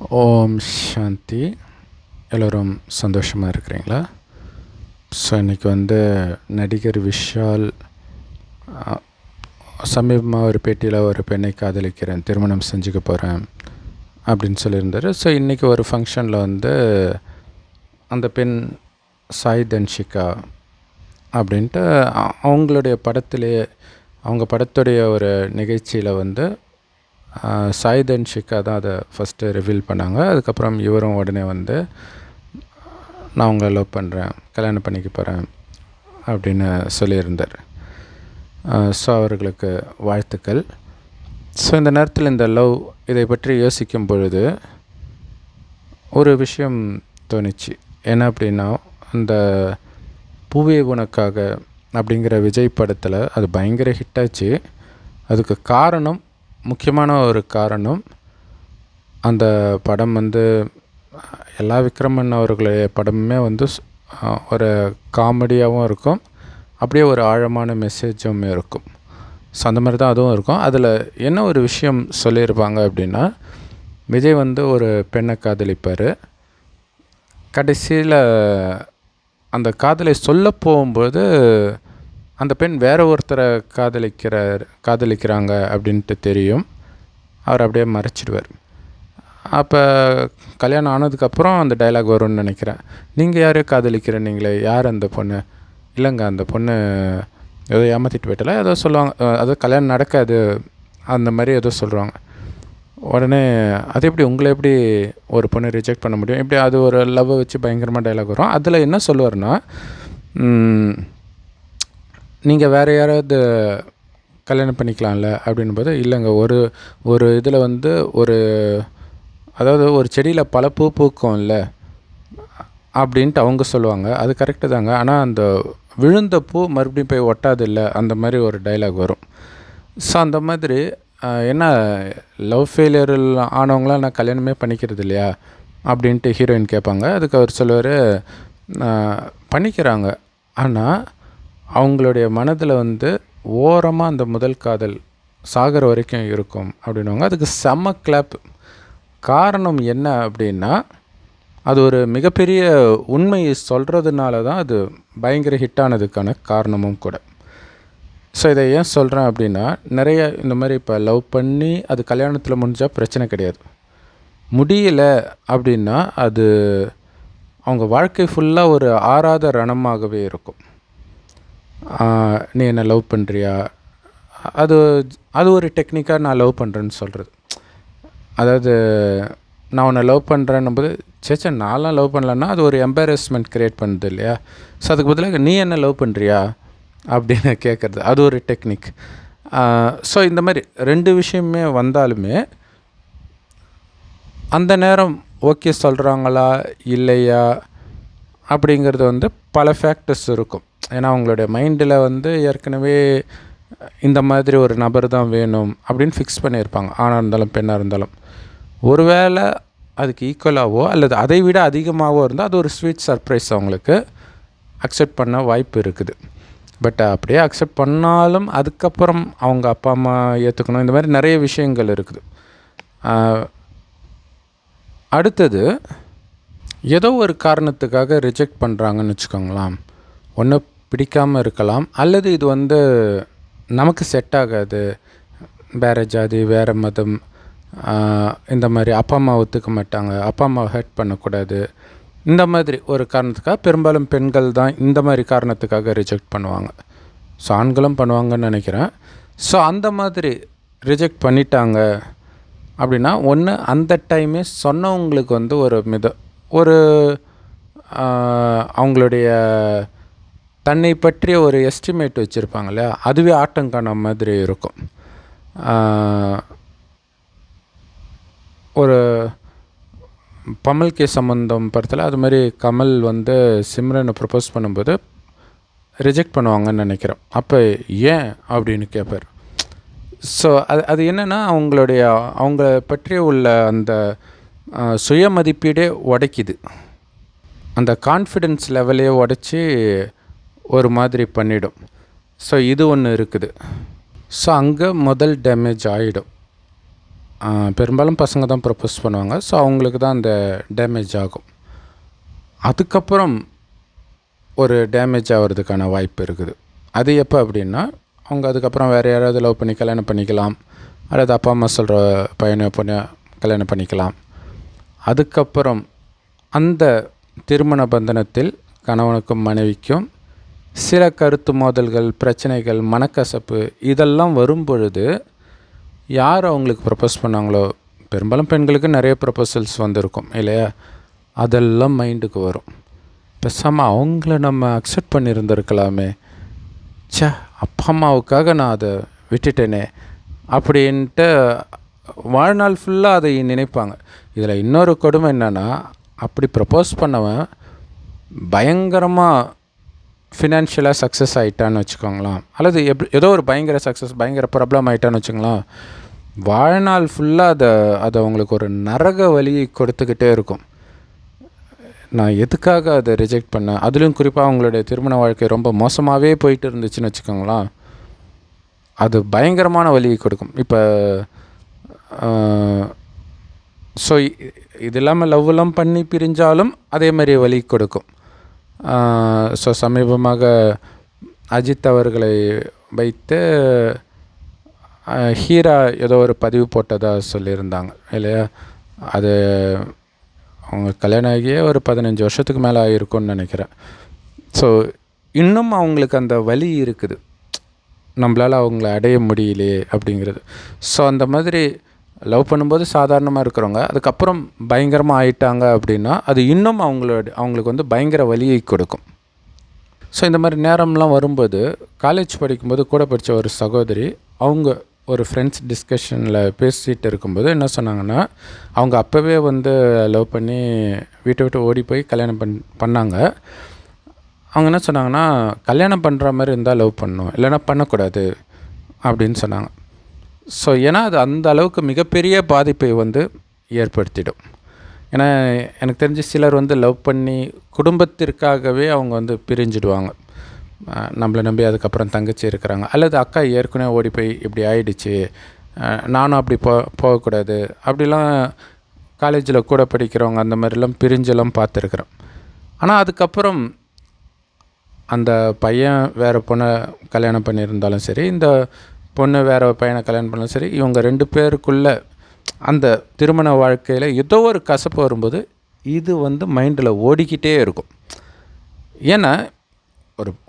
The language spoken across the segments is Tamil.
ஓம் சாந்தி. எல்லோரும் சந்தோஷமாக இருக்கிறீங்களா? ஸோ இன்றைக்கி நடிகர் விஷால் சமீபமாக ஒரு பேட்டியில் ஒரு பெண்ணை காதலிக்கிறேன், திருமணம் செஞ்சுக்க போகிறேன் அப்படின்னு சொல்லியிருந்தார். ஸோ இன்றைக்கி ஒரு ஃபங்க்ஷனில் அந்த பெண் சாய் தன்ஷிகா அப்படின்ட்டு அவங்களுடைய படத்திலே அவங்க படத்துடைய ஒரு நிகழ்ச்சியில் சாய் தன்ஷிகா தான் அதை ஃபஸ்ட்டு ரிவீல் பண்ணாங்க. அதுக்கப்புறம் இவரும் உடனே நான் உங்களை லவ் பண்ணுறேன், கல்யாணம் பண்ணிக்க போகிறேன் அப்படின்னு சொல்லியிருந்தார். ஸோ அவர்களுக்கு வாழ்த்துக்கள். ஸோ இந்த நேரத்தில் இந்த லவ் இதை பற்றி யோசிக்கும் பொழுது ஒரு விஷயம் தோணிச்சு. என்ன அப்படின்னா, அந்த பூவே உனக்காக அப்படிங்கிற விஜய் படத்தில் அது பயங்கர ஹிட்டாச்சு. அதுக்கு காரணம், முக்கியமான ஒரு காரணம், அந்த படம் எல்லா விக்ரமன் அவர்களுடைய படமுமே ஒரு காமெடியாகவும் இருக்கும், அப்படியே ஒரு ஆழமான மெசேஜும் இருக்கும். ஸோ அந்த மாதிரி தான் அதுவும் இருக்கும். அதில் என்ன ஒரு விஷயம் சொல்லியிருப்பாங்க அப்படின்னா, விஜய் ஒரு பெண்ணை காதலிப்பார். கடைசியில் அந்த காதலை சொல்ல போகும்போது அந்த பெண் வேற ஒருத்தரை காதலிக்கிறாங்க அப்படின்ட்டு தெரியும். அவர் அப்படியே மறைச்சிடுவார். அப்போ கல்யாணம் ஆனதுக்கப்புறம் அந்த டைலாக் வரும்னு நினைக்கிறேன். நீங்கள் யாரையும் காதலிக்கிறீங்களே, யார் அந்த பொண்ணு? இல்லைங்க, அந்த பொண்ணு ஏதோ ஏமாற்றிட்டு போயிட்டல, ஏதோ சொல்லுவாங்க. அது கல்யாணம் நடக்காது அந்த மாதிரி ஏதோ சொல்கிறாங்க. உடனே அது எப்படி, உங்களை எப்படி ஒரு பொண்ணு ரிஜெக்ட் பண்ண முடியும்? எப்படி அது ஒரு லவ்வை வச்சு பயங்கரமாக டைலாக் வரும். அதில் என்ன சொல்லுவார்னா, நீங்கள் வேறு யாராவது கல்யாணம் பண்ணிக்கலாம்ல அப்படின்போது, இல்லைங்க, ஒரு இதில் அதாவது ஒரு செடியில் பல பூ பூக்கும்ல அப்படின்ட்டு அவங்க சொல்லுவாங்க. அது கரெக்டு தாங்க. ஆனால் அந்த விழுந்த பூ மறுபடியும் போய் ஒட்டாது இல்லை, அந்த மாதிரி ஒரு டைலாக் வரும். ஸோ அந்த மாதிரி என்ன, லவ் ஃபெயிலியர் ஆனவங்களாம் நான் கல்யாணமே பண்ணிக்கிறது இல்லையா அப்படின்ட்டு ஹீரோயின் கேட்பாங்க. அதுக்கு அவர் சொல்லுவார், பண்ணிக்கிறாங்க, ஆனால் அவங்களுடைய மனதில் ஓரமாக அந்த முதல் காதல் சாகர வரைக்கும் இருக்கும் அப்படின்வாங்க. அதுக்கு செம்ம கிளாப். காரணம் என்ன அப்படின்னா, அது ஒரு மிகப்பெரிய உண்மையை சொல்கிறதுனால தான் அது பயங்கர ஹிட்டானதுக்கான காரணமும் கூட. ஸோ இதை ஏன் சொல்கிறேன் அப்படின்னா, நிறைய இந்த மாதிரி இப்போ லவ் பண்ணி அது கல்யாணத்தில் முடிஞ்சால் பிரச்சனை கிடையாது. முடியல அப்படின்னா அது அவங்க வாழ்க்கை ஃபுல்லாக ஒரு ஆறாத ரணமாகவே இருக்கும். நீ என்ன லவ் பண்ணுறியா, அது ஒரு டெக்னிக்காக நான் லவ் பண்ணுறேன்னு சொல்கிறது. அதாவது நான் உன்னை லவ் பண்ணுறேன்னும் போது, சேச்சா நான்லாம் லவ் பண்ணலன்னா அது ஒரு எம்பாரஸ்மெண்ட் க்ரியேட் பண்ணுது இல்லையா. ஸோ அதுக்கு பதிலாக நீ என்ன லவ் பண்ணுறியா அப்படின்னு கேட்குறது, அது ஒரு டெக்னிக். ஸோ இந்த மாதிரி ரெண்டு விஷயமே வந்தாலுமே அந்த நேரம் ஓகே சொல்கிறாங்களா இல்லையா அப்படிங்கிறது பல ஃபேக்டர்ஸ் இருக்கும். ஏன்னா அவங்களுடைய மைண்டில் ஏற்கனவே இந்த மாதிரி ஒரு நபர் தான் வேணும் அப்படின்னு ஃபிக்ஸ் பண்ணியிருப்பாங்க. ஆணாக இருந்தாலும் பெண்ணாக இருந்தாலும். ஒருவேளை அதுக்கு ஈக்குவலாகவோ அல்லது அதை விட அதிகமாகவோ இருந்தால் அது ஒரு ஸ்வீட் சர்ப்ரைஸ், அவங்களுக்கு அக்செப்ட் பண்ண வாய்ப்பு இருக்குது. பட் அப்படியே அக்செப்ட் பண்ணாலும் அதுக்கப்புறம் அவங்க அப்பா அம்மா ஏற்றுக்கணும். இந்த மாதிரி நிறைய விஷயங்கள் இருக்குது. அடுத்தது, ஏதோ ஒரு காரணத்துக்காக ரிஜெக்ட் பண்ணுறாங்கன்னு வச்சுக்கோங்களேன். ஒன்று பிடிக்காமல் இருக்கலாம், அல்லது இது நமக்கு செட் ஆகாது, வேறு ஜாதி, வேறு மதம், இந்த மாதிரி அப்பா அம்மா ஒத்துக்க மாட்டாங்க, அப்பா அம்மாவை ஹர்ட் பண்ணக்கூடாது, இந்த மாதிரி ஒரு காரணத்துக்காக, பெரும்பாலும் பெண்கள் தான் இந்த மாதிரி காரணத்துக்காக ரிஜெக்ட் பண்ணுவாங்க. ஸோ ஆண்களும் பண்ணுவாங்கன்னு நினைக்கிறேன். ஸோ அந்த மாதிரி ரிஜெக்ட் பண்ணிட்டாங்க அப்படின்னா, ஒன்று அந்த டைமே சொன்னவங்களுக்கு ஒரு அவங்களுடைய தன்னை பற்றிய ஒரு எஸ்டிமேட் வச்சுருப்பாங்க இல்லையா, அதுவே ஆட்டங்கான மாதிரி இருக்கும். ஒரு பமல் கே சம்பந்தம் படத்தில் அது மாதிரி கமல் சிம்ரனை ப்ரப்போஸ் பண்ணும்போது ரிஜெக்ட் பண்ணுவாங்கன்னு நினைக்கிறேன். அப்போ ஏன் அப்படின்னு கேட்பார். ஸோ அது என்னென்னா, அவங்க பற்றி உள்ள அந்த சுய மதிப்பீடே உடைக்குது, அந்த கான்ஃபிடென்ஸ் லெவலே உடைச்சி ஒரு மாதிரி பண்ணிடும். ஸோ இது ஒன்று இருக்குது. ஸோ அங்கே முதல் டேமேஜ் ஆகிடும். பெரும்பாலும் பசங்க தான் ப்ரப்போஸ் பண்ணுவாங்க. ஸோ அவங்களுக்கு தான் அந்த டேமேஜ் ஆகும். அதுக்கப்புறம் ஒரு டேமேஜ் ஆகிறதுக்கான வாய்ப்பு இருக்குது. அது எப்போ அப்படின்னா, அவங்க அதுக்கப்புறம் வேறு யாராவது லவ் பண்ணி கல்யாணம் பண்ணிக்கலாம், அல்லது அப்பா அம்மா சொல்கிற பையனை பொண்ணை கல்யாணம் பண்ணிக்கலாம். அதுக்கப்புறம் அந்த திருமண பந்தனத்தில் கணவனுக்கும் மனைவிக்கும் சில கருத்து மோதல்கள், பிரச்சனைகள், மனக்கசப்பு இதெல்லாம் வரும் பொழுது யார் அவங்களுக்கு ப்ரப்போஸ் பண்ணாங்களோ, பெரும்பாலும் பெண்களுக்கு நிறைய ப்ரப்போசல்ஸ் வந்திருக்கும் இல்லையா, அதெல்லாம் மைண்டுக்கு வரும். பேசாமல் அவங்கள நம்ம அக்செப்ட் பண்ணியிருந்திருக்கலாமே, ச்சே அப்பா அம்மாவுக்காக நான் அதை விட்டுட்டேனே அப்படின்ட்டு வாழ்நாள் ஃபுல்லாக அதை நினைப்பாங்க. இதில் இன்னொரு கொடுமை என்னென்னா, அப்படி ப்ரப்போஸ் பண்ணவன் பயங்கரமாக ஃபினான்ஷியலாக சக்ஸஸ் ஆகிட்டான்னு வச்சுக்கோங்களேன், அல்லது ஏதோ ஒரு பயங்கர ப்ராப்ளம் ஆகிட்டான்னு வச்சுங்களேன், வாழ்நாள் ஃபுல்லாக அது அவங்களுக்கு ஒரு நரக வலியை கொடுத்துக்கிட்டே இருக்கும். நான் எதுக்காக அதை ரிஜெக்ட் பண்ணேன், அதுலேயும் குறிப்பாக அவங்களுடைய திருமண வாழ்க்கை ரொம்ப மோசமாகவே போயிட்டு இருந்துச்சுன்னு வச்சுக்கோங்களேன், அது பயங்கரமான வலியை கொடுக்கும். இப்போ ஸோ இது இல்லாமல் லவ்லாம் பண்ணி பிரிஞ்சாலும் அதே மாதிரி வலி கொடுக்கும். ஸோ சமீபமாக அஜித் அவர்களை வைத்து ஹீரா ஏதோ ஒரு பதிவு போட்டதாக சொல்லியிருந்தாங்க இல்லையா. அது அவங்க கல்யாணம் ஆகியே ஒரு 15 வருஷத்துக்கு மேலே ஆகிருக்கும்னு நினைக்கிறேன். ஸோ இன்னும் அவங்களுக்கு அந்த வலி இருக்குது, நம்மளால் அவங்கள அடைய முடியலையே அப்படிங்கிறது. ஸோ அந்த மாதிரி லவ் பண்ணும்போது சாதாரணமாக இருக்கிறவங்க அதுக்கப்புறம் பயங்கரமாக ஆயிட்டாங்க அப்படின்னா அது இன்னும் அவங்களுக்கு வந்து பயங்கர வலியை கொடுக்கும். ஸோ இந்த மாதிரி நேரம்லாம் வரும்போது காலேஜ் படிக்கும்போது கூட படித்த ஒரு சகோதரி அவங்க ஒரு ஃப்ரெண்ட்ஸ் டிஸ்கஷனில் பேசிகிட்டு இருக்கும்போது என்ன சொன்னாங்கன்னா, அவங்க அப்போவே வந்து லவ் பண்ணி வீட்டை விட்டு ஓடி போய் கல்யாணம் பண்ணாங்க. அவங்க என்ன சொன்னாங்கன்னா, கல்யாணம் பண்ணுற மாதிரி இருந்தால் லவ் பண்ணணும், இல்லைனா பண்ணக்கூடாது அப்படின்னு சொன்னாங்க. ஸோ ஏன்னா அது அந்த அளவுக்கு மிகப்பெரிய பாதிப்பை வந்து ஏற்படுத்திடும். ஏன்னா எனக்கு தெரிஞ்சு சிலர் வந்து லவ் பண்ணி குடும்பத்திற்காகவே அவங்க வந்து பிரிஞ்சிடுவாங்க. நம்மளை நம்பி அதுக்கப்புறம் தங்கச்சி இருக்கிறாங்க, அல்லது அக்கா ஏற்கனவே ஓடி போய் இப்படி ஆயிடுச்சு, நானும் அப்படி போகக்கூடாது அப்படிலாம் காலேஜில் கூட படிக்கிறவங்க அந்த மாதிரிலாம் பிரிஞ்செல்லாம் பார்த்துருக்குறேன். ஆனால் அதுக்கப்புறம் அந்த பையன் வேறு பொண்ணை கல்யாணம் பண்ணியிருந்தாலும் சரி, இந்த பொண்ணு வேறு பையனை கல்யாணம் பண்ணாலும் சரி, இவங்க 2 பேருக்குள்ளே அந்த திருமண வாழ்க்கையில் ஏதோ ஒரு கசப்பு வரும்போது இது வந்து மைண்டில் ஓடிக்கிட்டே இருக்கும். ஏன்னா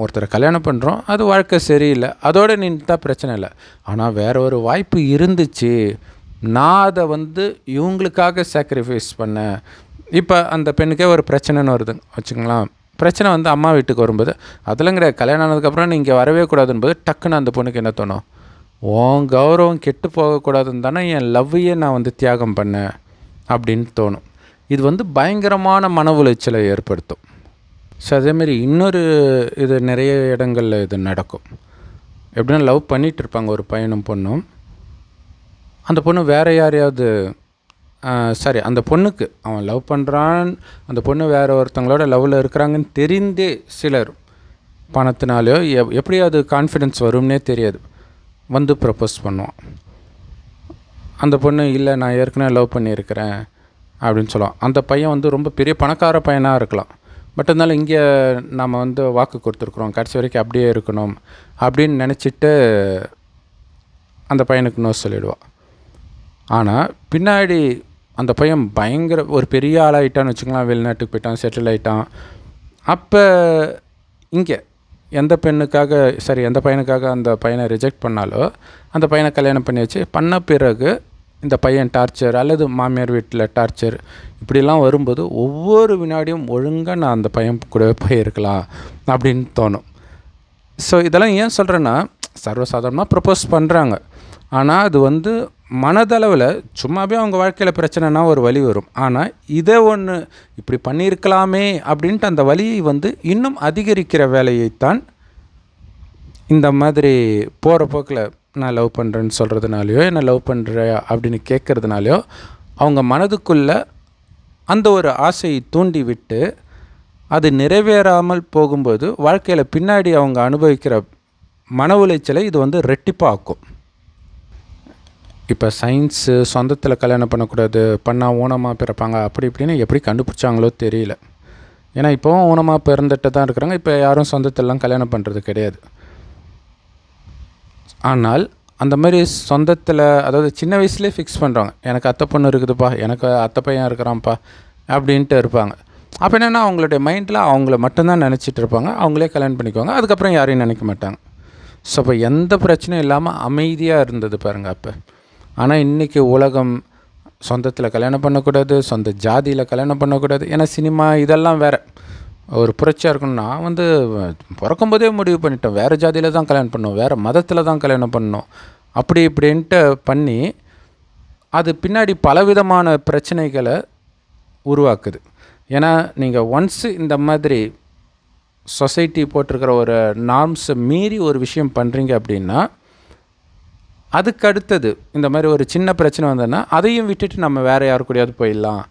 ஒருத்தரை கல்யாணம் பண்ணுறோம், அது வாழ்க்கை சரியில்லை, அதோடு நின்றுட்டா பிரச்சனை இல்லை. ஆனால் வேறு ஒரு வாய்ப்பு இருந்துச்சு, நான் அதை வந்து இவங்களுக்காக சாக்ரிஃபைஸ் பண்ணேன். இப்போ அந்த பெண்ணுக்கே ஒரு பிரச்சனைன்னு வருதுங்க வச்சுக்கலாம். பிரச்சனை வந்து அம்மா வீட்டுக்கு வரும்போது அதெல்லாம் கிடையாது, கல்யாணம் ஆனதுக்கப்புறம் நீங்கள் வரவே கூடாதுன்போது டக்குன்னு அந்த பொண்ணுக்கு என்ன தோணும், உன் கௌரவம் கெட்டு போகக்கூடாதுன்னு தானே என் லவ்வையே நான் வந்து தியாகம் பண்ணேன் அப்படின்னு தோணும். இது வந்து பயங்கரமான மன உளைச்சலை ஏற்படுத்தும். ஸோ அதேமாரி இன்னொரு இது நிறைய இடங்களில் இது நடக்கும். எப்படின்னா லவ் பண்ணிகிட்டு இருப்பாங்க ஒரு பையனும் பொண்ணும், அந்த பொண்ணு வேறு யாரையாவது அந்த பொண்ணுக்கு அவன் லவ் பண்ணுறான், அந்த பொண்ணு வேறு ஒருத்தங்களோட லவ்வில் இருக்கிறாங்கன்னு தெரிந்தே சிலர் பணத்தினாலேயோ எப்படியாவது கான்ஃபிடென்ஸ் வரும்னே தெரியாது வந்து ப்ரப்போஸ் பண்ணுவான். அந்த பொண்ணு இல்லை நான் ஏற்கனவே லவ் பண்ணியிருக்கிறேன் அப்படின்னு சொல்லுவான். அந்த பையன் வந்து ரொம்ப பெரிய பணக்கார பையனாக இருக்கலாம், பட் இருந்தாலும் இங்கே நாம் வந்து வாக்கு கொடுத்துருக்குறோம், கடைசி வரைக்கும் அப்படியே இருக்கணும் அப்படின்னு நினச்சிட்டு அந்த பையனுக்கு நோ சொல்லிவிடுவான். ஆனால் பின்னாடி அந்த பையன் பயங்கர ஒரு பெரிய ஆளாகிட்டான்னு வச்சுக்கலாம், வெளிநாட்டுக்கு போயிட்டான், செட்டில் ஆகிட்டான். அப்போ இங்கே எந்த பையனுக்காக அந்த பையனை ரிஜெக்ட் பண்ணாலோ அந்த பையனை கல்யாணம் பண்ணி வச்சு பண்ண பிறகு இந்த பையன் டார்ச்சர் அல்லது மாமியார் வீட்டில் டார்ச்சர் இப்படிலாம் வரும்போது ஒவ்வொரு வினாடியும் ஒழுங்காக நான் அந்த பையன் கூடவே போயிருக்கலாம் அப்படின்னு தோணும். ஸோ இதெல்லாம் ஏன் சொல்கிறேன்னா, சர்வசாதாரணமாக ப்ரப்போஸ் பண்ணுறாங்க, ஆனால் அது வந்து மனதளவில் சும்மாவே அவங்க வாழ்க்கையில் பிரச்சனைனா ஒரு வலி வரும். ஆனால் இதை ஒன்று இப்படி பண்ணியிருக்கலாமே அப்படின்ட்டு அந்த வலியை வந்து இன்னும் அதிகரிக்கிற வேலையைத்தான் இந்த மாதிரி போகிற போக்கில் நான் லவ் பண்ணுறேன்னு சொல்கிறதுனாலையோ, என்ன லவ் பண்ணுறியா அப்படின்னு கேட்குறதுனாலையோ அவங்க மனதுக்குள்ளே அந்த ஒரு ஆசையை தூண்டி விட்டு அது நிறைவேறாமல் போகும்போது வாழ்க்கையில் பின்னாடி அவங்க அனுபவிக்கிற மன உளைச்சலை இது வந்து ரெட்டிப்பாக்கும். இப்போ சயின்ஸு சொந்தத்தில் கல்யாணம் பண்ணக்கூடாது, பண்ணால் ஊனமாக பிறப்பாங்க அப்படி இப்படின்னு எப்படி கண்டுபிடிச்சாங்களோ தெரியல. ஏன்னா இப்போவும் ஊனமாக பிறந்துட்டு தான் இருக்கிறாங்க. இப்போ யாரும் சொந்தத்திலலாம் கல்யாணம் பண்ணுறது கிடையாது. ஆனால் அந்த மாதிரி சொந்தத்தில், அதாவது சின்ன வயசுலேயே ஃபிக்ஸ் பண்ணுறாங்க. எனக்கு அத்தை பொண்ணு இருக்குதுப்பா, எனக்கு அத்தை பையன் இருக்கிறான்ப்பா அப்படின்ட்டு இருப்பாங்க. அப்போ என்னென்னா அவங்களுடைய மைண்டில் அவங்கள மட்டும்தான் நினச்சிட்டு இருப்பாங்க. அவங்களே கல்யாணம் பண்ணிக்குவாங்க. அதுக்கப்புறம் யாரையும் நினைக்க மாட்டாங்க. ஸோ அப்போ எந்த பிரச்சனையும் இல்லாமல் அமைதியாக இருந்தது பாருங்கள் அப்போ. ஆனால் இன்றைக்கி உலகம் சொந்தத்தில் கல்யாணம் பண்ணக்கூடாது, சொந்த ஜாதியில் கல்யாணம் பண்ணக்கூடாது. ஏன்னா சினிமா இதெல்லாம் வேறு ஒரு புரட்சியாக இருக்கணும். நான் வந்து பிறக்கும்போதே முடிவு பண்ணிட்டேன், வேறு ஜாதியில் தான் கல்யாணம் பண்ணணும், வேறு மதத்தில் தான் கல்யாணம் பண்ணணும் அப்படி இப்படின்ட்டு பண்ணி அது பின்னாடி பலவிதமான பிரச்சனைகளை உருவாக்குது. ஏன்னா நீங்கள் ஒன்ஸு இந்த மாதிரி சொசைட்டி போட்டிருக்கிற ஒரு நார்ம்ஸை மீறி ஒரு விஷயம் பண்ணுறீங்க அப்படின்னா, அதுக்கு அடுத்தது இந்த மாதிரி ஒரு சின்ன பிரச்சனை வந்ததுன்னா அதையும் விட்டுட்டு நம்ம வேறு யாரு கூடயாவது போயிடலாம்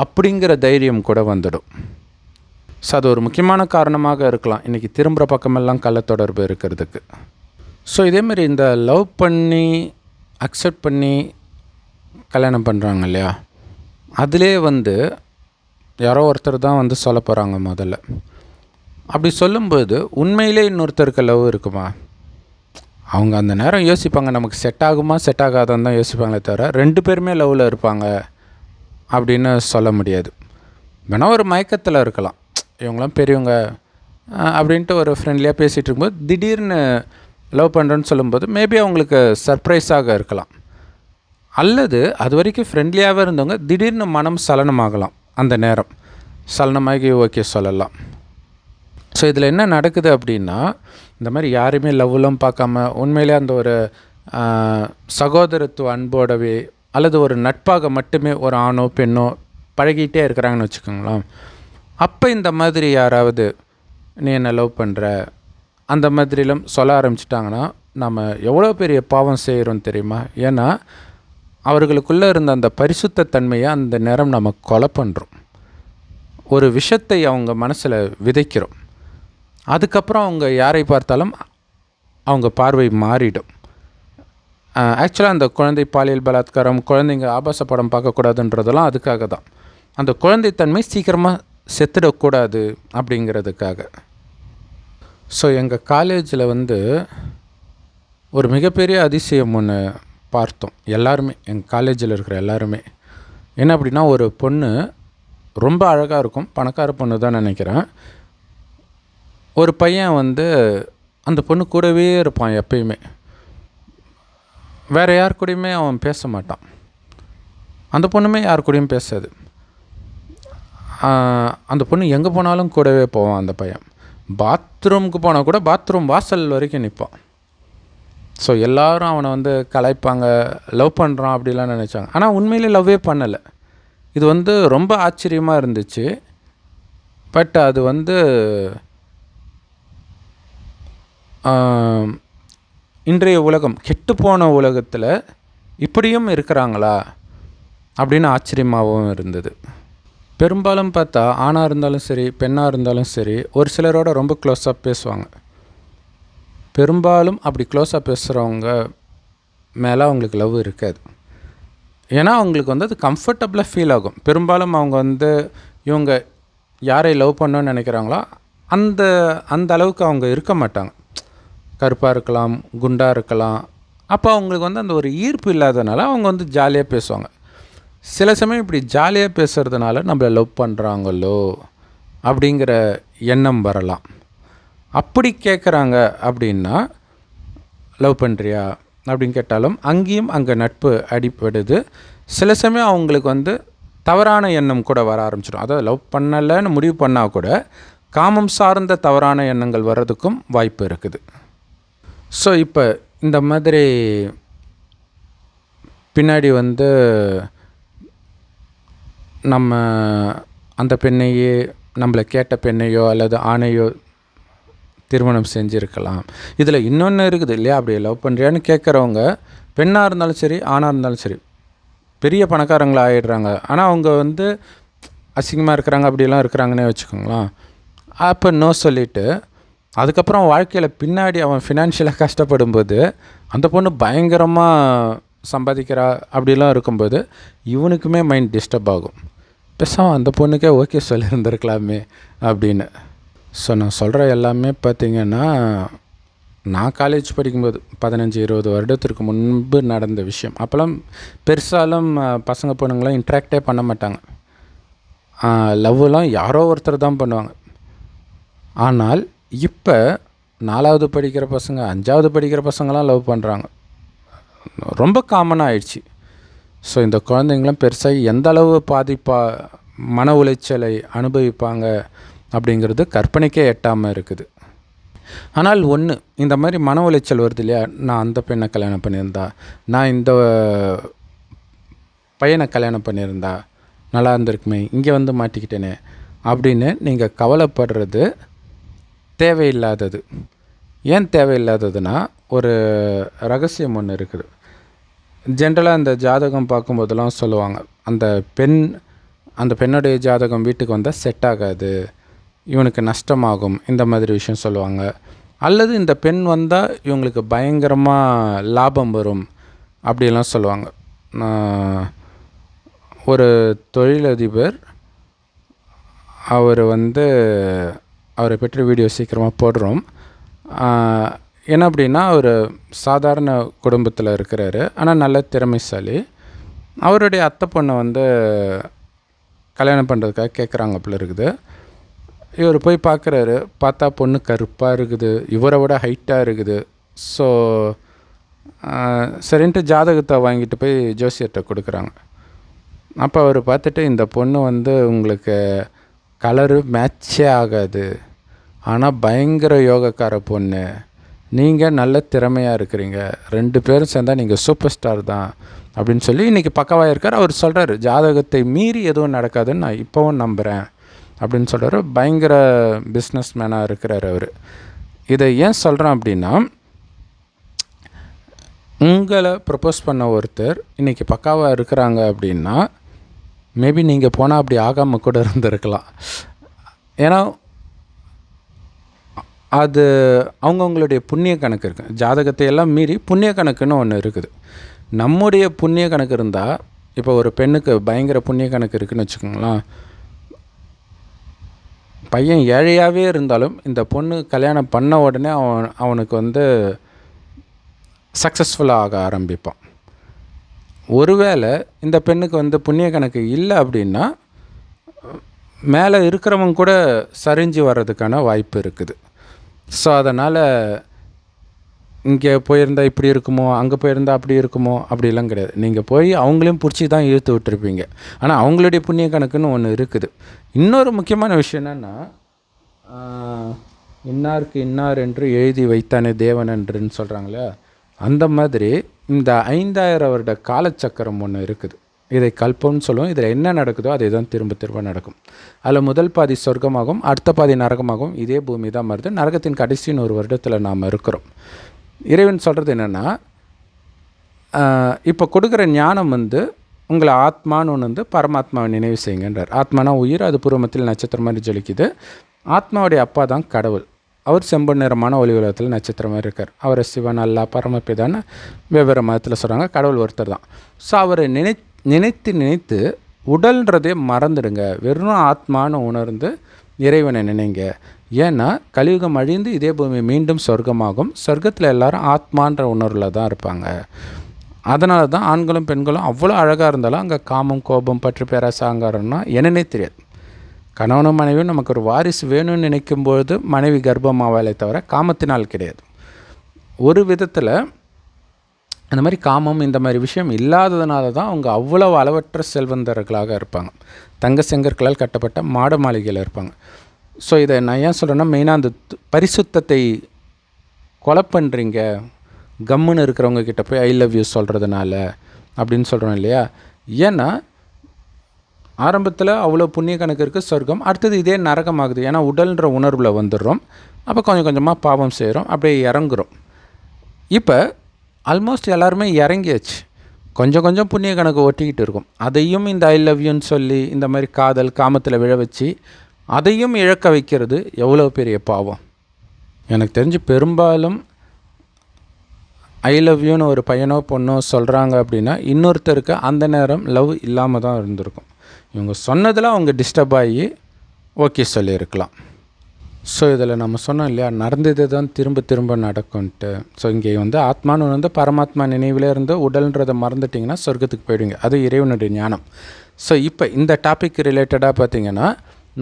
அப்படிங்கிற தைரியம் கூட வந்துடும். ஸோ அது ஒரு முக்கியமான காரணமாக இருக்கலாம் இன்றைக்கி திரும்புகிற பக்கமெல்லாம் கள்ள தொடர்பு இருக்கிறதுக்கு. ஸோ இதேமாரி இந்த லவ் பண்ணி அக்செப்ட் பண்ணி கல்யாணம் பண்ணுறாங்க இல்லையா, அதிலே வந்து யாரோ ஒருத்தர் தான் வந்து சொல்ல போகிறாங்க முதல்ல. அப்படி சொல்லும்போது உண்மையிலே இன்னொருத்தருக்கு லவ் இருக்குமா? அவங்க அந்த நேரம் யோசிப்பாங்க, நமக்கு செட் ஆகுமா செட் ஆகாதான்னு தான் யோசிப்பாங்களே தவிர 2 பேருமே லவ்வில் இருப்பாங்க அப்படின்னு சொல்ல முடியாது. வேணால் ஒரு மயக்கத்தில் இருக்கலாம், இவங்களாம் பெரியவங்க அப்படின்ட்டு ஒரு ஃப்ரெண்ட்லியாக பேசிகிட்டு இருக்கும்போது திடீர்னு லவ் பண்ணுறேன்னு சொல்லும்போது மேபி அவங்களுக்கு சர்ப்ரைஸாக இருக்கலாம். அல்லது அது வரைக்கும் ஃப்ரெண்ட்லியாகவே இருந்தவங்க திடீர்னு மனம் சலனமாகலாம். அந்த நேரம் சலனமாகி ஓகே சொல்லலாம். ஸோ இதில் என்ன நடக்குது அப்படின்னா, இந்த மாதிரி யாரையுமே லவ்லாம் பார்க்காம உண்மையிலே அந்த ஒரு சகோதரத்துவ அன்போடவே அல்லது ஒரு நட்பாக மட்டுமே ஒரு ஆணோ பெண்ணோ பழகிட்டே இருக்கிறாங்கன்னு வச்சுக்கோங்களேன். அப்போ இந்த மாதிரி யாராவது நீ என்ன லவ் பண்ணுற அந்த மாதிரிலாம் சொல்ல ஆரம்பிச்சிட்டாங்கன்னா நம்ம எவ்வளோ பெரிய பாவம் செய்கிறோம் தெரியுமா? ஏன்னா அவர்களுக்குள்ளே இருந்த அந்த பரிசுத்த தன்மையை அந்த நேரம் நம்ம கொலை பண்ணுறோம். ஒரு விஷத்தை அவங்க மனசில் விதைக்கிறோம். அதுக்கப்புறம் அவங்க யாரை பார்த்தாலும் அவங்க பார்வை மாறிடும். ஆக்சுவலாக அந்த குழந்தை பாலியல் பலாத்காரம், குழந்தைங்க ஆபாச படம் பார்க்கக்கூடாதுன்றதெல்லாம் அதுக்காக தான். அந்த குழந்தைத்தன்மை சீக்கிரமாக செத்துடக்கூடாது அப்படிங்கிறதுக்காக. ஸோ எங்கள் காலேஜில் வந்து ஒரு மிகப்பெரிய அதிசயம் ஒன்று பார்த்தோம் எல்லாருமே, எங்கள் காலேஜில் இருக்கிற எல்லாருமே. என்ன அப்படின்னா, ஒரு பொண்ணு ரொம்ப அழகாக இருக்கும், பணக்கார பொண்ணு தான் நினைக்கிறேன். ஒரு பையன் வந்து அந்த பொண்ணு கூடவே இருப்பான் எப்பயுமே. வேறு யார் கூடயுமே அவன் பேச மாட்டான். அந்த பொண்ணுமே யார் கூடயும் பேசாது. அந்த பொண்ணு எங்கே போனாலும் கூடவே போவான் அந்த பையன். பாத்ரூமுக்கு போனால் கூட பாத்ரூம் வாசல் வரைக்கும் நிற்பான். ஸோ எல்லோரும் அவனை வந்து கலாய்ப்பாங்க, லவ் பண்ணுறான் அப்படிலாம் நினச்சாங்க. ஆனால் உண்மையிலே லவ்வே பண்ணலை. இது வந்து ரொம்ப ஆச்சரியமாக இருந்துச்சு. பட் அது வந்து இன்றைய உலகம், கெட்டுப்போன உலகத்தில் இப்படியும் இருக்கிறாங்களா அப்படின்னு ஆச்சரியமாகவும் இருந்தது. பெரும்பாலும் பார்த்தா ஆணாக இருந்தாலும் சரி பெண்ணாக இருந்தாலும் சரி ஒரு சிலரோட ரொம்ப க்ளோஸாக பேசுவாங்க. பெரும்பாலும் அப்படி க்ளோஸாக பேசுகிறவங்க மேலே அவங்களுக்கு லவ் இருக்காது. ஏன்னா அவங்களுக்கு வந்து அது கம்ஃபர்டபுளாக ஃபீல் ஆகும். பெரும்பாலும் அவங்க வந்து இவங்க யாரை லவ் பண்ணணும்னு நினைக்கிறாங்களோ அந்த அளவுக்கு அவங்க இருக்க மாட்டாங்க. கருப்பாக இருக்கலாம், குண்டாக இருக்கலாம். அப்போ அவங்களுக்கு வந்து அந்த ஒரு ஈர்ப்பு இல்லாதனால அவங்க வந்து ஜாலியாக பேசுவாங்க. சில சமயம் இப்படி ஜாலியாக பேசுகிறதுனால நம்மளை லவ் பண்ணுறாங்களோ அப்படிங்கிற எண்ணம் வரலாம். அப்படி கேட்குறாங்க அப்படின்னா, லவ் பண்ணுறியா அப்படின்னு கேட்டாலும் அங்கேயும் அங்கே நட்பு அடிப்படுது. சில சமயம் அவங்களுக்கு வந்து தவறான எண்ணம் கூட வர ஆரம்பிச்சிடும். அதாவது லவ் பண்ணலைன்னு முடிவு பண்ணால் கூட காமம் சார்ந்த தவறான எண்ணங்கள் வர்றதுக்கும் வாய்ப்பு இருக்குது. ஸோ இப்போ இந்த மாதிரி பின்னாடி வந்து நம்ம அந்த பெண்ணையே, நம்மளை கேட்ட பெண்ணையோ அல்லது ஆணையோ திருமணம் செஞ்சுருக்கலாம். இதில் இன்னொன்று இருக்குது இல்லையா, அப்படி லவ் பண்ணுறியான்னு கேட்குறவங்க பெண்ணாக இருந்தாலும் சரி ஆணாக இருந்தாலும் சரி பெரிய பணக்காரங்களாக ஆகிடுறாங்க. ஆனால் அவங்க வந்து அசிங்கமாக இருக்கிறாங்க, அப்படிலாம் இருக்கிறாங்கன்னே வச்சுக்கோங்களேன். அப்போ நோ சொல்லிவிட்டு அதுக்கப்புறம் வாழ்க்கையில் பின்னாடி அவன் ஃபினான்ஷியலாக கஷ்டப்படும்போது அந்த பொண்ணு பயங்கரமாக சம்பாதிக்கிறா அப்படிலாம் இருக்கும்போது இவனுக்குமே மைண்ட் டிஸ்டர்ப் ஆகும். பேசாமல் அந்த பொண்ணுக்கே ஓகே சொல்லியிருந்திருக்கலாமே அப்படின்னு. ஸோ நான் சொல்கிற எல்லாமே பார்த்திங்கன்னா நான் காலேஜ் படிக்கும்போது 15-20 வருடத்திற்கு முன்பு நடந்த விஷயம். அப்போல்லாம் பெருசாலும் பசங்க பொண்ணுங்களாம் இன்ட்ராக்டே பண்ண மாட்டாங்க. லவ்லாம் யாரோ ஒருத்தர் தான் பண்ணுவாங்க. ஆனால் இப்போ 4வது படிக்கிற பசங்க 5வது படிக்கிற பசங்களாம் லவ் பண்ணுறாங்க. ரொம்ப காமனாக ஆயிடுச்சு. ஸோ இந்த குழந்தைங்களாம் பெருசாக எந்த அளவு மன உளைச்சலை அனுபவிப்பாங்க அப்படிங்கிறது கற்பனைக்கே எட்டாமல் இருக்குது. ஆனால் ஒன்று, இந்த மாதிரி மன உளைச்சல் வருது இல்லையா, நான் அந்த பெண்ணை கல்யாணம் பண்ணியிருந்தா, நான் இந்த பையனை கல்யாணம் பண்ணியிருந்தா நல்லா இருந்திருக்குமே, இங்கே வந்து மாட்டிக்கிட்டேனே அப்படின்னு நீங்கள் கவலைப்படுறது தேவையில்லாதது. ஏன் தேவையில்லாததுன்னா, ஒரு ரகசியம் ஒன்று இருக்குது. ஜென்ரலாக அந்த ஜாதகம் பார்க்கும்போதெல்லாம் சொல்லுவாங்க, அந்த பெண்ணுடைய ஜாதகம் வீட்டுக்கு வந்தால் செட் ஆகாது, இவனுக்கு நஷ்டமாகும், இந்த மாதிரி விஷயம் சொல்லுவாங்க. அல்லது இந்த பெண் வந்தால் இவங்களுக்கு பயங்கரமாக லாபம் வரும் அப்படிலாம் சொல்லுவாங்க. ஒரு தொழிலதிபர், அவரை பற்றி வீடியோ சீக்கிரமாக போடுறோம். என்ன அப்படின்னா, அவர் சாதாரண குடும்பத்தில் இருக்கிறாரு, ஆனால் நல்ல திறமைசாலி. அவருடைய அத்தை பொண்ணை கல்யாணம் பண்ணுறதுக்காக கேட்குறாங்க போல இருக்குது. இவர் போய் பார்க்குறாரு. பார்த்தா பொண்ணு கருப்பாக இருக்குது, இவரை விட ஹைட்டாக இருக்குது. ஸோ சரின்ட்டு ஜாதகத்தை வாங்கிட்டு போய் ஜோசியர்கிட்ட கொடுக்குறாங்க. அப்போ அவர் பார்த்துட்டு, இந்த பொண்ணு உங்களுக்கு கலரு மேட்சே ஆகாது, ஆனால் பயங்கர யோகக்கார பொண்ணு, நீங்கள் நல்ல திறமையாக இருக்கிறீங்க, 2 பேரும் சேர்ந்தால் நீங்கள் சூப்பர் ஸ்டார் தான் அப்படின்னு சொல்லி இன்றைக்கி பக்கவாக இருக்கார். அவர் சொல்கிறார், ஜாதகத்தை மீறி எதுவும் நடக்காதுன்னு நான் இப்போவும் நம்புகிறேன் அப்படின்னு சொல்கிறார். பயங்கர பிஸ்னஸ் மேனாக இருக்கிறார் அவர். இதை ஏன் சொல்கிறேன் அப்படின்னா, உங்களை ப்ரப்போஸ் பண்ண ஒருத்தர் இன்றைக்கி பக்காவாக இருக்கிறாங்க அப்படின்னா, மேபி நீங்கள் போனால் அப்படி ஆகாமல் கூட இருந்திருக்கலாம். ஏன்னா அது அவங்கவுங்களுடைய புண்ணிய கணக்கு இருக்குது. ஜாதகத்தை எல்லாம் மீறி புண்ணிய கணக்குன்னு ஒன்று இருக்குது. நம்முடைய புண்ணிய கணக்கு இருந்தால், இப்போ ஒரு பெண்ணுக்கு பயங்கர புண்ணிய கணக்கு இருக்குதுன்னு வச்சுக்கோங்களேன், பையன் ஏழையாகவே இருந்தாலும் இந்த பொண்ணு கல்யாணம் பண்ண உடனே அவனுக்கு சக்ஸஸ்ஃபுல்லாக ஆக ஆரம்பிப்பான். ஒருவேளை இந்த பெண்ணுக்கு புண்ணிய கணக்கு இல்லை அப்படின்னா, மேலே இருக்கிறவங்க கூட சரிஞ்சு வர்றதுக்கான வாய்ப்பு இருக்குது. ஸோ அதனால் இங்கே போயிருந்தால் இப்படி இருக்குமோ, அங்கே போயிருந்தால் அப்படி இருக்குமோ அப்படிலாம் கிடையாது. நீங்கள் போய் அவங்களையும் பிடிச்சி தான் இழுத்து விட்டுருப்பீங்க. ஆனால் அவங்களுடைய புண்ணிய கணக்குன்னு ஒன்று இருக்குது. இன்னொரு முக்கியமான விஷயம் என்னென்னா, இன்னாருக்கு இன்னார் என்று எழுதி வைத்தானே தேவன் என்றுன்னு சொல்கிறாங்களே, அந்த மாதிரி இந்த 5000 வருட காலச்சக்கரம் ஒன்று இருக்குது. இதை கல்பம்னு சொல்லுவோம். இதில் என்ன நடக்குதோ அதை தான் திரும்ப திரும்ப நடக்கும். அதில் முதல் பாதி சொர்க்கமாகவும் அடுத்த பாதி நரகமாகவும் இதே பூமி தான் வருது. நரகத்தின் கடைசி 100 வருடத்தில் நாம் இருக்கிறோம். இறைவன் சொல்கிறது என்னென்னா, இப்போ கொடுக்குற ஞானம் உங்களை ஆத்மான்னு ஒன்று பரமாத்மாவை நினைவு செய்யுங்கன்றார். ஆத்மானா உயிர், அது பூர்வமத்தில் நட்சத்திரம் மாதிரி ஜொலிக்குது. ஆத்மாவுடைய அப்பா தான் கடவுள். அவர் செம்பொன் நிறமான ஒளி உலகத்தில் நட்சத்திரம் மாதிரி இருக்கார். அவரை சிவன், அல்லா, பரமபிதான்னு வெவ்வேறு மதத்தில் சொல்கிறாங்க. கடவுள் ஒருத்தர் தான். ஸோ அவரை நினைத்து உடல்ன்றதே மறந்துடுங்க, வெறும் ஆத்மானு உணர்ந்து இறைவனை நினைங்க. ஏன்னா கலியுகம் அழிந்து இதே பூமி மீண்டும் சொர்க்கமாகும். சொர்க்கத்தில் எல்லாரும் ஆத்மான்ற உணர்வில் தான் இருப்பாங்க. அதனால தான் ஆண்களும் பெண்களும் அவ்வளோ அழகாக இருந்தாலும் அங்கே காமம், கோபம், பற்று, பேராசை, அகங்காரம்னா என்னன்னே தெரியாது. கணவனும் மனைவியும் நமக்கு ஒரு வாரிசு வேணும்னு நினைக்கும்பொழுது மனைவி கர்ப்பமாவாலே தவிர காமத்தினால் கிடையாது. ஒரு விதத்தில் அந்த மாதிரி காமம் இந்த மாதிரி விஷயம் இல்லாததுனால தான் அவங்க அவ்வளோ அளவற்ற செல்வந்தர்களாக இருப்பாங்க. தங்க செங்கற்களால் கட்டப்பட்ட மாட மாளிகையில் இருப்பாங்க. ஸோ இதை நான் ஏன் சொல்கிறேன்னா, மெயினாக அந்த பரிசுத்தத்தை கொலை பண்ணுறீங்க கம்முன்னு இருக்கிறவங்க கிட்ட போய் ஐ லவ் யூ சொல்கிறதுனால அப்படின்னு சொல்கிறோம் இல்லையா. ஏன்னா ஆரம்பத்தில் அவ்வளோ புண்ணிய கணக்கு இருக்குது சொர்க்கம், அடுத்தது இதே நரகமாகுது. ஏன்னா உடல்ன்ற உணர்வில் வந்துடுறோம். அப்போ கொஞ்சம் கொஞ்சமாக பாவம் செய்கிறோம், அப்படியே இறங்குறோம். இப்போ ஆல்மோஸ்ட் எல்லாருமே இறங்கியாச்சு. கொஞ்சம் கொஞ்சம் புண்ணிய கணக்கு ஒட்டிக்கிட்டு இருக்கும். அதையும் இந்த ஐ லவ் யூன்னு சொல்லி இந்த மாதிரி காதல் காமத்தில் விழ வச்சு அதையும் இழக்க வைக்கிறது எவ்வளோ பெரிய பாவம். எனக்கு தெரிஞ்சு பெரும்பாலும் ஐ லவ் யூன்னு ஒரு பையனோ பொண்ணோ சொல்கிறாங்க அப்படின்னா இன்னொருத்தருக்கு அந்த நேரம் லவ் இல்லாமல் தான் இருந்திருக்கும். இவங்க சொன்னதில் அவங்க டிஸ்டர்ப் ஆகி ஓகே சொல்லியிருக்கலாம். ஸோ இதில் நம்ம சொன்னோம் இல்லையா, நடந்தது தான் திரும்ப திரும்ப நடக்கும்ன்ட்டு. ஸோ இங்கே வந்து ஆத்மான்னு வந்து பரமாத்மா நினைவிலே இருந்து உடல்ன்றதை மறந்துட்டிங்கன்னா சொர்க்கத்துக்கு போயிடுவீங்க. அது இறைவனுடைய ஞானம். ஸோ இப்போ இந்த டாபிக் ரிலேட்டடாக பார்த்திங்கன்னா,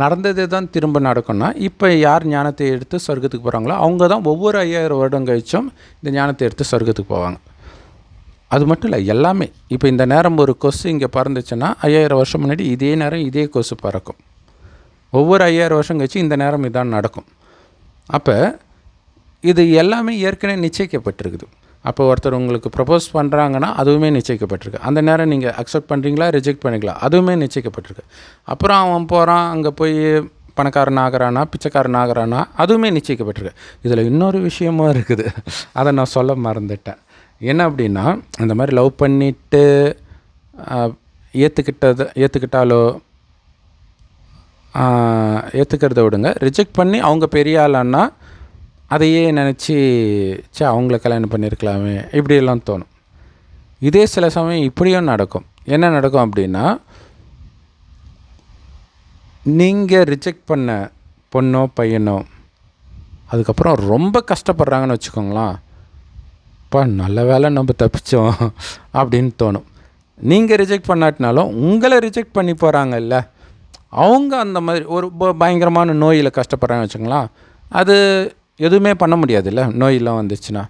நடந்தது தான் திரும்ப நடக்கும்னா இப்போ யார் ஞானத்தை எடுத்து சொர்க்கத்துக்கு போகிறாங்களோ அவங்க தான் ஒவ்வொரு 5000 வருடம் கழிச்சும் இந்த ஞானத்தை எடுத்து சொர்க்கத்துக்கு போவாங்க. அது மட்டும் இல்லை, எல்லாமே இப்போ இந்த நேரம் ஒரு கொசு இங்கே பறந்துச்சுன்னா 5000 வருஷம் முன்னாடி இதே நேரம் இதே கொசு பறக்கும். ஒவ்வொரு 5000 வருஷம் கழிச்சு இந்த நேரம் இதான் நடக்கும். அப்போ இது எல்லாமே ஏற்கனவே நிச்சயிக்கப்பட்டிருக்குது. அப்போ ஒருத்தர் உங்களுக்கு ப்ரப்போஸ் பண்ணுறாங்கன்னா அதுவுமே நிச்சயிக்கப்பட்டிருக்கு. அந்த நேரம் நீங்கள் அக்செப்ட் பண்ணுறீங்களா ரிஜெக்ட் பண்ணிக்கலாம், அதுவுமே நிச்சயிக்கப்பட்டிருக்கு. அப்புறம் அவன் போகிறான், அங்கே போய் பணக்காரன் ஆகிறானா பிச்சைக்காரன் ஆகிறானா, அதுவுமே நிச்சயிக்கப்பட்டிருக்கு. இதில் இன்னொரு விஷயமும் இருக்குது, அதை நான் சொல்ல மறந்துட்டேன். என்ன அப்படின்னா, இந்த மாதிரி லவ் பண்ணிவிட்டு ஏற்றுக்கிட்டாலோ ஏற்றுக்கிறத விடுங்க, ரிஜெக்ட் பண்ணி அவங்க பெரிய ஆளானா அதையே நினச்சி அவங்கள கல்யாணம் பண்ணியிருக்கலாமே இப்படியெல்லாம் தோணும். இதே சில சமயம் இப்படியும் நடக்கும். என்ன நடக்கும் அப்படின்னா, நீங்கள் ரிஜெக்ட் பண்ண பொண்ணோ பையனோ அதுக்கப்புறம் ரொம்ப கஷ்டப்படுறாங்கன்னு வச்சுக்கோங்களேன், அப்பா நல்ல வேலை நம்ம தப்பிச்சோம் அப்படின்னு தோணும். நீங்கள் ரிஜெக்ட் பண்ணாட்டினாலும் உங்களை ரிஜெக்ட் பண்ணி போகிறாங்கல்ல, அவங்க அந்த மாதிரி ஒரு பயங்கரமான நோயில் கஷ்டப்படுறாங்கன்னு வச்சுக்கோங்களேன், அது எதுவுமே பண்ண முடியாதுல்ல நோயெல்லாம் வந்துச்சுன்னா.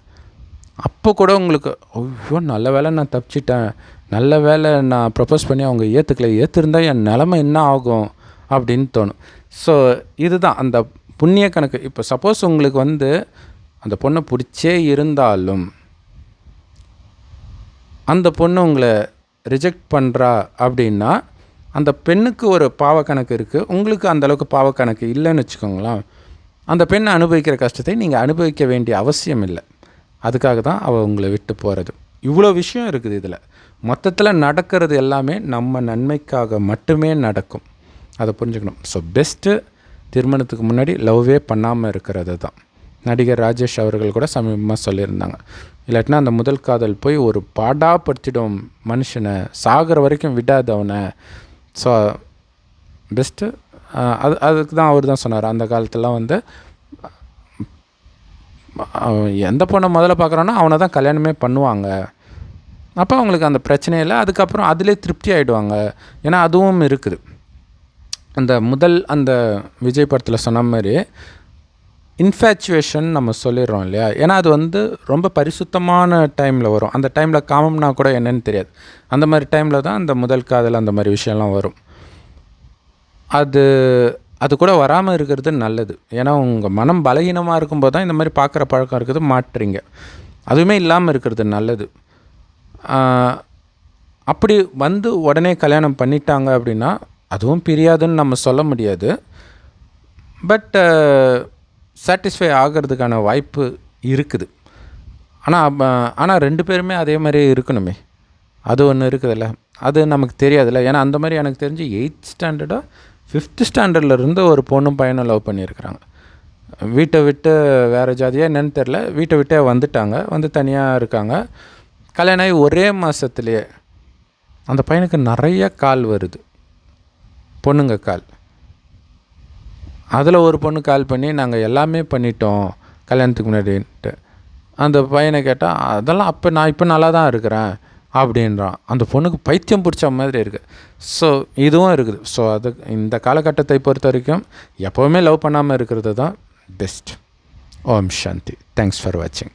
அப்போ கூட உங்களுக்கு ஐயோ நல்ல வேலை நான் தப்பிச்சிட்டேன், நல்ல வேலை நான் ப்ரப்போஸ் பண்ணி அவங்க ஏற்றுருந்தா என் நிலமை என்ன ஆகும் அப்படின்னு தோணும். ஸோ இதுதான் அந்த புண்ணிய கணக்கு. இப்போ சப்போஸ் உங்களுக்கு வந்து அந்த பொண்ணை பிடிச்சே இருந்தாலும் அந்த பொண்ணு உங்களை ரிஜெக்ட் பண்ணுறா அப்படின்னா அந்த பெண்ணுக்கு ஒரு பாவக்கணக்கு இருக்குது, உங்களுக்கு அந்தளவுக்கு பாவக்கணக்கு இல்லைன்னு வச்சுக்கோங்களேன். அந்த பெண்ணை அனுபவிக்கிற கஷ்டத்தை நீங்கள் அனுபவிக்க வேண்டிய அவசியம் இல்லை. அதுக்காக தான் அவள் உங்களை விட்டு போகிறது. இவ்வளோ விஷயம் இருக்குது இதில். மொத்தத்தில் நடக்கிறது எல்லாமே நம்ம நன்மைக்காக மட்டுமே நடக்கும், அதை புரிஞ்சுக்கணும். ஸோ பெஸ்ட்டு திருமணத்துக்கு முன்னாடி லவ்வே பண்ணாமல் இருக்கிறது தான். நடிகர் ராஜேஷ் அவர்கள் கூட சமீபமாக சொல்லியிருந்தாங்க. இல்லாட்டினா அந்த முதல் காதல் போய் ஒரு பாடாப்படுத்திடும் மனுஷனை, சாகிற வரைக்கும் விடாது அவனை. ஸோ பெஸ்ட்டு அதுக்கு தான் அவர் தான் சொன்னார். அந்த காலத்துலாம் வந்து எந்த பொண்ணை முதல்ல பார்க்குறானோ அவனை தான் கல்யாணமே பண்ணுவாங்க. அப்போ அவங்களுக்கு அந்த பிரச்சனையில் அதுக்கப்புறம் அதிலே திருப்தி ஆகிடுவாங்க. ஏன்னா அதுவும் இருக்குது. அந்த விஜய் படத்தில் சொன்ன மாதிரி இன்ஃபேச்சுவேஷன் நம்ம சொல்லிடுறோம் இல்லையா. ஏன்னா அது வந்து ரொம்ப பரிசுத்தமான டைமில் வரும். அந்த டைமில் காமம்னா கூட என்னன்னு தெரியாது. அந்த மாதிரி டைமில் தான் அந்த முதல் காதல் அந்த மாதிரி விஷயம்லாம் வரும். அது கூட வராமல் இருக்கிறது நல்லது. ஏன்னா உங்கள் மனம் பலகீனமாக இருக்கும்போது தான் இந்த மாதிரி பார்க்குற பழக்கம் இருக்குது, மாட்டுறீங்க. அதுவுமே இல்லாமல் இருக்கிறது நல்லது. அப்படி வந்து உடனே கல்யாணம் பண்ணிட்டாங்க அப்படின்னா அதுவும் பிரியாதுன்னு நம்ம சொல்ல முடியாது. பட் சாட்டிஸ்ஃபை ஆகிறதுக்கான வாய்ப்பு இருக்குது. ஆனால் 2 பேருமே அதே மாதிரி இருக்கணுமே, அது ஒன்று இருக்குதுல்ல, அது நமக்கு தெரியாதுல்ல. ஏன்னா அந்த மாதிரி எனக்கு தெரிஞ்சு 8th ஸ்டாண்டர்டோ 5th ஸ்டாண்டர்ட்லேருந்து ஒரு பொண்ணும் பையனும் லவ் பண்ணியிருக்கிறாங்க. வீட்டை விட்டு வேறு ஜாதியாக என்னென்னு தெரில, வீட்டை விட்டே வந்துட்டாங்க, வந்து தனியாக இருக்காங்க. கல்யாணம் ஆகி ஒரே மாதத்துலேயே அந்த பையனுக்கு நிறைய கால் வருது, பொண்ணுங்க கால். அதில் ஒரு பொண்ணு கால் பண்ணி நாங்கள் எல்லாமே பண்ணிட்டோம் கல்யாணத்துக்கு முன்னாடின்ட்டு. அந்த பையனை கேட்டால் அதெல்லாம் நான் இப்போ நல்லா தான் இருக்கிறேன் அப்படின்றான். அந்த பொண்ணுக்கு பைத்தியம் பிடிச்ச மாதிரி இருக்குது. ஸோ இதுவும் இருக்குது. ஸோ அது இந்த காலகட்டத்தை பொறுத்த வரைக்கும் எப்போவுமே லவ் பண்ணாமல் இருக்கிறது தான் best. Om Shanti. Thanks for வாட்சிங்.